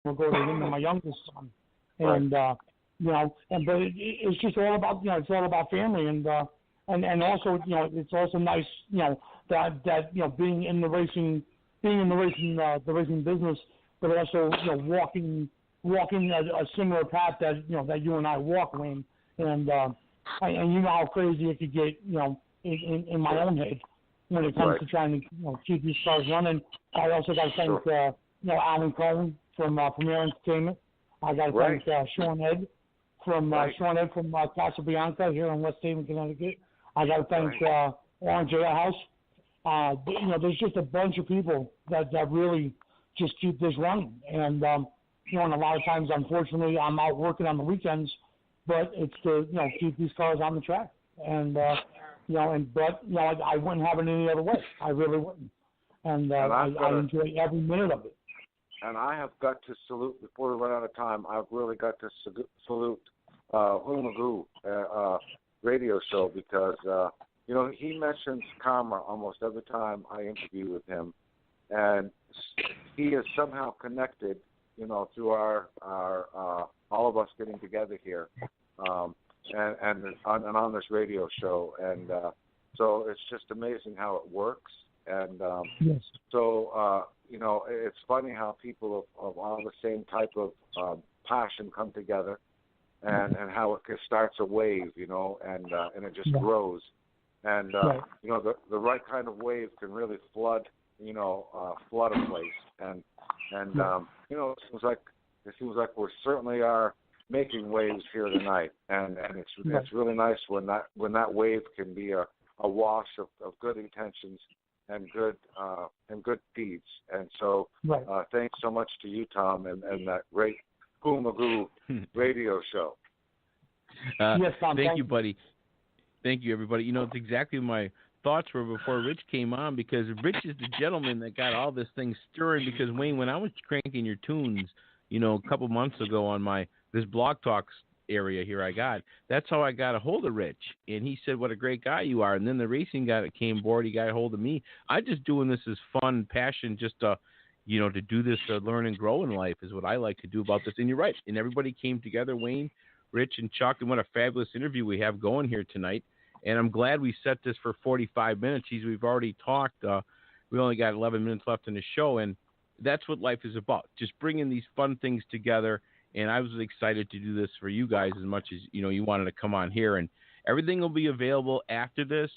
ago to him and my youngest son, Right. and but it's just all about it's all about family, and also it's also nice that being in the racing the racing business, but also walking a similar path that that you and I walk, Wayne, and and you know how crazy it could get in my own head when it comes Right. to trying to keep these cars running. I also got to thank Sure. Alan Cohen from Premier Entertainment. I got to Right. thank Sean Ed from Right. Casabianca here in West Haven, Connecticut. I got to thank Right. Orange Ale House. There's just a bunch of people that really just keep this running, and and a lot of times, unfortunately, I'm out working on the weekends, but it's to keep these cars on the track, and I wouldn't have it any other way. I really wouldn't, and I enjoy every minute of it. And I have got to salute, before we run out of time, I've really got to salute Humagoo radio show, because, he mentions karma almost every time I interview with him. And he is somehow connected, through our all of us getting together here, and on this radio show. And so it's just amazing how it works. And Yes. so, it's funny how people of all the same type of passion come together, and how it starts a wave, and it just grows. And, the right kind of wave can really flood a place. And it seems like we certainly are making waves here tonight. And it's really nice when that wave can be a wash of good intentions and good deeds. And so thanks so much to you, Tom, and that great Humagoo radio show. Yes, Tom. Thank you, buddy. Thank you, everybody. It's exactly my thoughts were before Rich came on, because Rich is the gentleman that got all this thing stirring. Because, Wayne, when I was cranking your tunes, a couple months ago on this Blog Talks area here, that's how I got a hold of Rich, and he said what a great guy you are. And then the racing guy that came aboard, he got a hold of me. I'm just doing this as fun, passion, just to do this, to learn and grow in life is what I like to do about this. And you're right, and everybody came together, Wayne, Rich, and Chuck, and what a fabulous interview we have going here tonight. And I'm glad we set this for 45 minutes. We've already talked. We only got 11 minutes left in the show, and that's what life is about, just bringing these fun things together. And I was excited to do this for you guys as much as, you wanted to come on here. And everything will be available after this.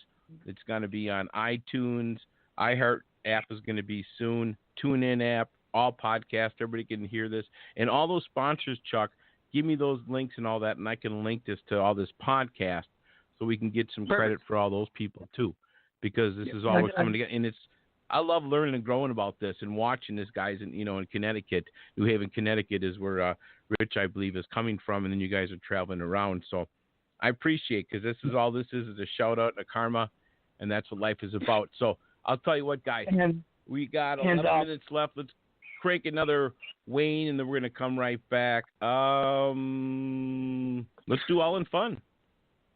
It's going to be on iTunes. iHeart app is going to be soon. TuneIn app, all podcasts. Everybody can hear this. And all those sponsors, Chuck, give me those links and all that, and I can link this to all this podcast so we can get some credit for all those people, too, because this is always coming together. And I love learning and growing about this and watching this, guys, in Connecticut. New Haven, Connecticut is where Rich, I believe, is coming from, and then you guys are traveling around. So I appreciate, because this is a shout-out and a karma, and that's what life is about. So I'll tell you what, guys, we got 11 minutes left. Let's crank another Wayne, and then we're going to come right back. Let's do All in Fun.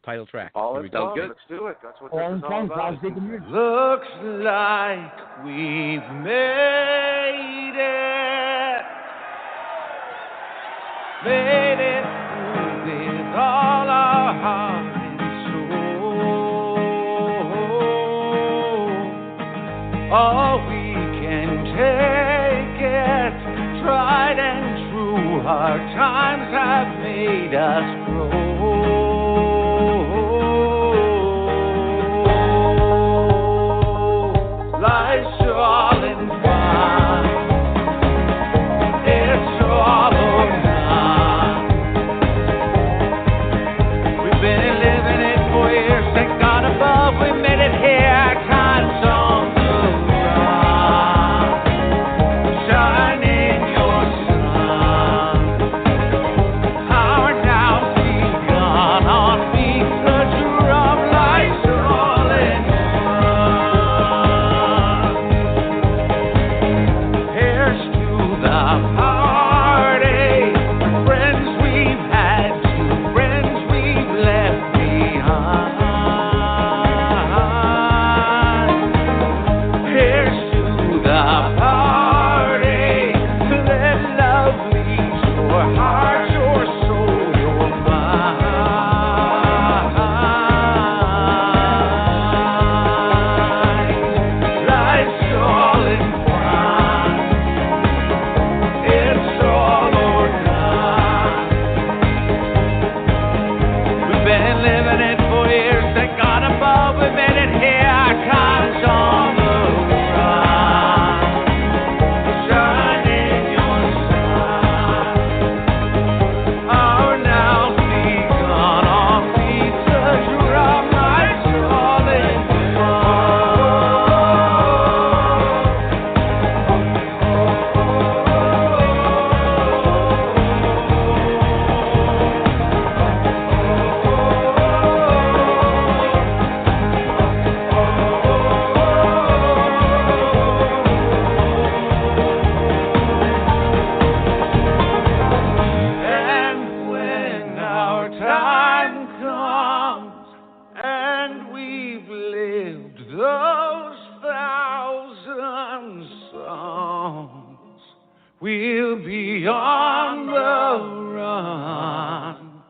Title track. All in Fun. Good. Let's do it. That's what this is all about. Looks like we've made it. Made it with all our heart and soul. All we can take it, tried and true. Hard times have made us grow. Life's all in fun. It's all or none. We've been living it for years. Thank God above, we made it here. Time's on the run. Shine in your sun. Our now's begun. be on the run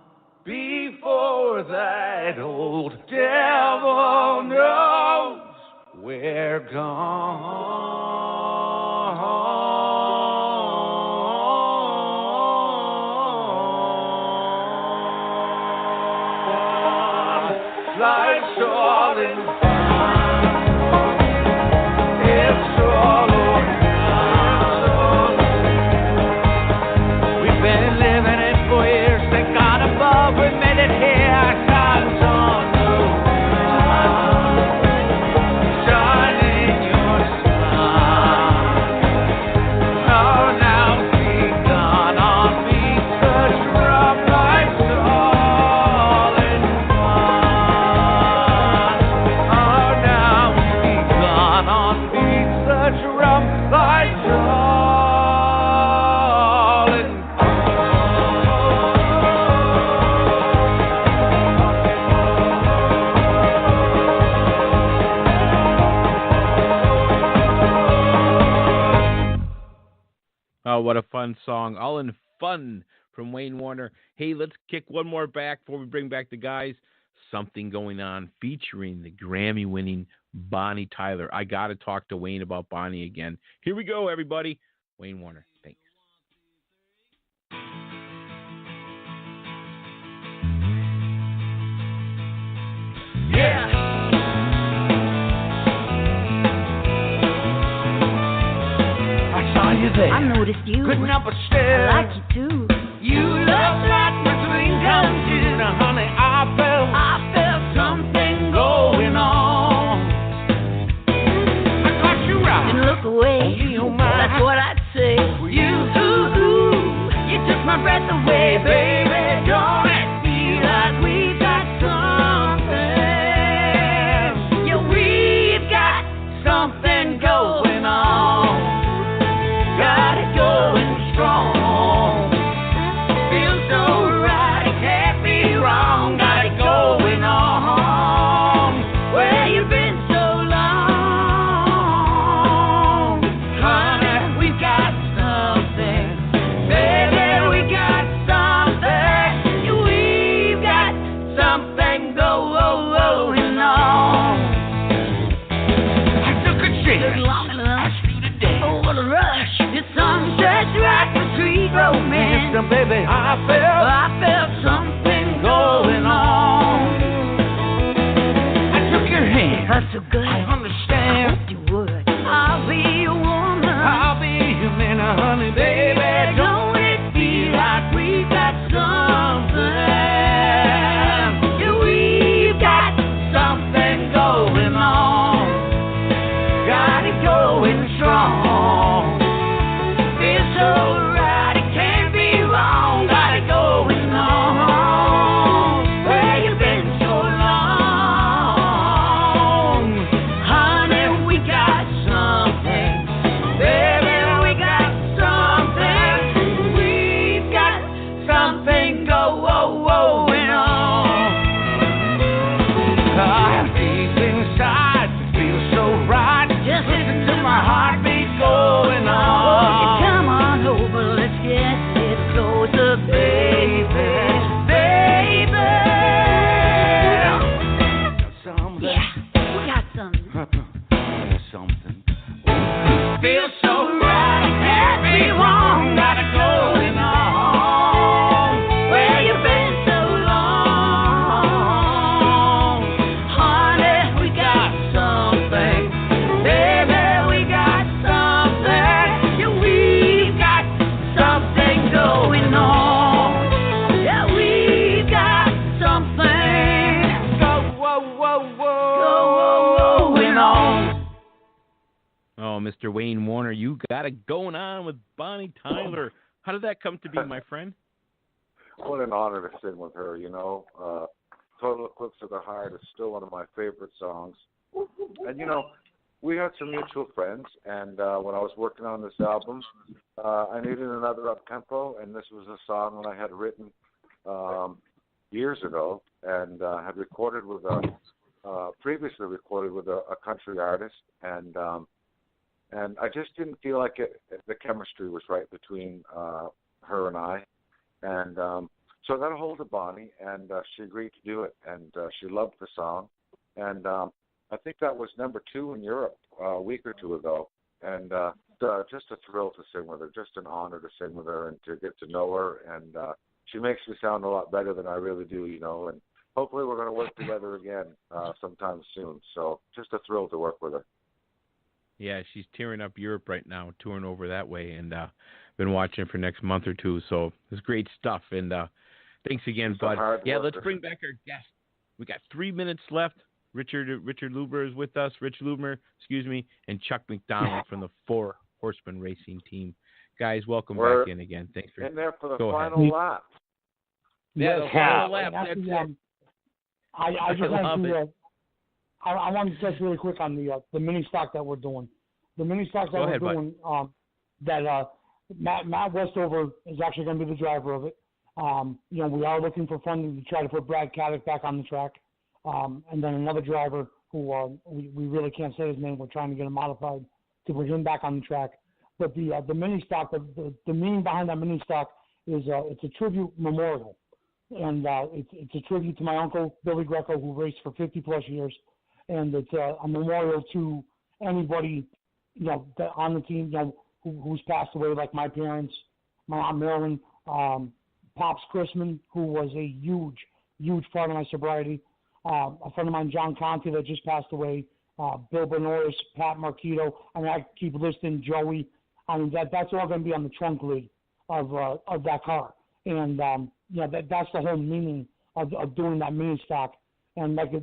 before that old devil knows we're gone. Life's all in fun. It's all over. We've been living it for years. Thank God above we made it here. Time's on the run. Shine in your sun. Oh, now be gone on me. Such rough life's all in fun. Oh, now be gone on me. Such rough life's all in Oh, what a fun song. All in fun from Wayne Warner. Hey, let's kick one more back before we bring back the guys. Something Going On featuring the Grammy-winning Bonnie Tyler. I got to talk to Wayne about Bonnie again. Here we go, everybody. Wayne Warner. Thanks. yeah. I saw you there. I noticed you. Couldn't help but I stare. like you too. You look like my dream come true. Now, honey, I felt something going on. I caught you right. And look away. You mind? That's what I'd say. You took my breath away, baby. Don't it feel like we got something? Yeah, we've got something going on. Got it going strong. Feels so right, it can't be wrong. Got it going on. Where you been so long? Honey, we got something. Baby, we got something. Yeah, we've got something going on. I took a chance. Long enough. I shoot a dance. Oh, what a rush. The sunset's right for sweet romance. Yes, baby, I felt something going on. I took your hand. That's so good. I I understand. hoped you would. I'll be your woman. I'll be your man, honey, baby. Don't it feel like we've got something? Yeah, we've got something going on. Got it going strong. Feels so right, it can't be wrong. Got it going on. Where you been so long? Honey, we got something. Baby, we got something. We've got something going on. Deep inside, feels so right. Just listen to my heartbeat going on. Come on over, let's get it closer, baby. Baby. Something. Yeah, we got something. Something. Feels so right, can't be wrong. Got it going on. Where you been so long? Honey, we got something. Baby, we got something. Yeah, we've got something going on. Yeah, we've got something going on. Oh, Mr. Wayne Warner, you got it going on with Bonnie Tyler. How did that come to be, my friend? What an honor to sing with her, you know. Total Eclipse of the Heart is still one of my favorite songs. And, you know, we had some mutual friends, and when I was working on this album, I needed another up-tempo, and this was a song that I had written years ago and had recorded with previously recorded with a country artist, and and I just didn't feel like the chemistry was right between her and I. And so I got a hold of Bonnie, and she agreed to do it, and she loved the song. And I think that was number 2 in Europe a week or two ago. And just a thrill to sing with her, just an honor to sing with her and to get to know her. And she makes me sound a lot better than I really do, and hopefully we're going to work together again sometime soon. So just a thrill to work with her. Yeah, she's tearing up Europe right now, touring over that way, and been watching for next month or two. So it's great stuff. And thanks again, bud. Yeah, let's bring back our guest. We got 3 minutes left. Richard Luber is with us. Rich Luber, and Chuck McDonald from the 4 Horseman Racing Team. Guys, welcome back in again. Thanks for in there for the go final ahead. lap. Yeah, the final lap. That's it. I just want to. I want to touch really quick on the mini stock that we're doing. The mini stock that we're doing. That Matt Westover is actually going to be the driver of it. We are looking for funding to try to put Brad Caddick back on the track, and then another driver who we really can't say his name. We're trying to get him modified to put him back on the track. But the mini stock, the meaning behind that mini stock is it's a tribute memorial. And it's a tribute to my uncle, Billy Greco, who raced for 50-plus years. And it's a memorial to anybody, that on the team, who's passed away, like my parents, my Aunt Marilyn, Pops Chrisman, who was a huge, huge part of my sobriety. A friend of mine, John Conti, that just passed away. Bill Benoist, Pat Marquito. I mean, I keep listing Joey. I mean, that's all going to be on the trunk lid of that car. And that's the whole meaning of doing that mini stock. And like I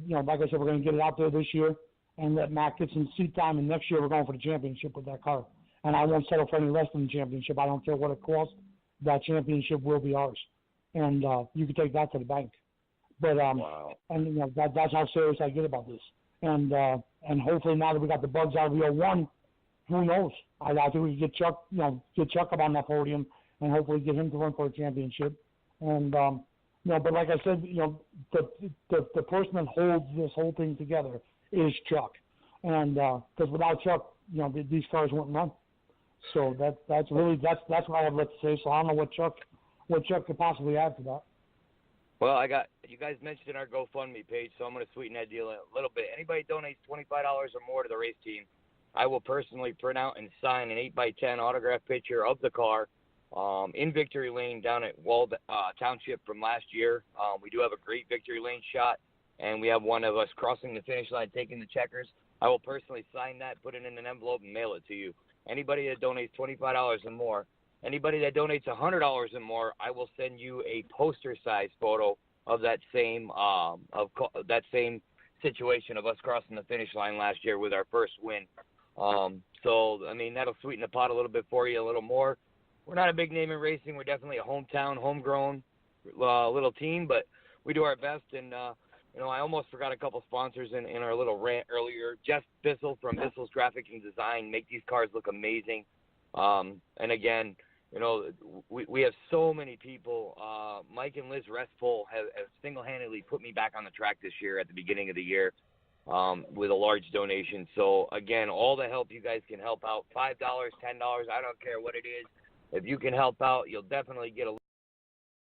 said, we're going to get it out there this year and let Matt get some seat time. And next year we're going for the championship with that car. And I won't settle for any less than the championship. I don't care what it costs. That championship will be ours, and you can take that to the bank. But wow. And that's how serious I get about this. And hopefully now that we got the bugs out of the 01, who knows? I think we can get Chuck up on that podium and hopefully get him to run for a championship. And but like I said, the person that holds this whole thing together is Chuck, and because without Chuck, these cars wouldn't run. So that's what I would like to say. So I don't know what Chuck could possibly add to that. Well, you guys mentioned in our GoFundMe page, so I'm going to sweeten that deal a little bit. Anybody donates $25 or more to the race team, I will personally print out and sign an 8x10 autograph picture of the car in Victory Lane down at Wald Township from last year. We do have a great Victory Lane shot, and we have one of us crossing the finish line, taking the checkers. I will personally sign that, put it in an envelope, and mail it to you. Anybody that donates $25 and more, anybody that donates $100 and more, I will send you a poster-sized photo of that same situation of us crossing the finish line last year with our first win. So I mean, that'll sweeten the pot a little bit for you, a little more. We're not a big name in racing. We're definitely a hometown, homegrown little team, but we do our best. And I almost forgot a couple sponsors in our little rant earlier. Jeff Bissell from Bissell's Graphics and Design make these cars look amazing. And again, we have so many people. Mike and Liz Restpol have single-handedly put me back on the track this year at the beginning of the year with a large donation. So, again, all the help you guys can help out, $5, $10, I don't care what it is. If you can help out, you'll definitely get a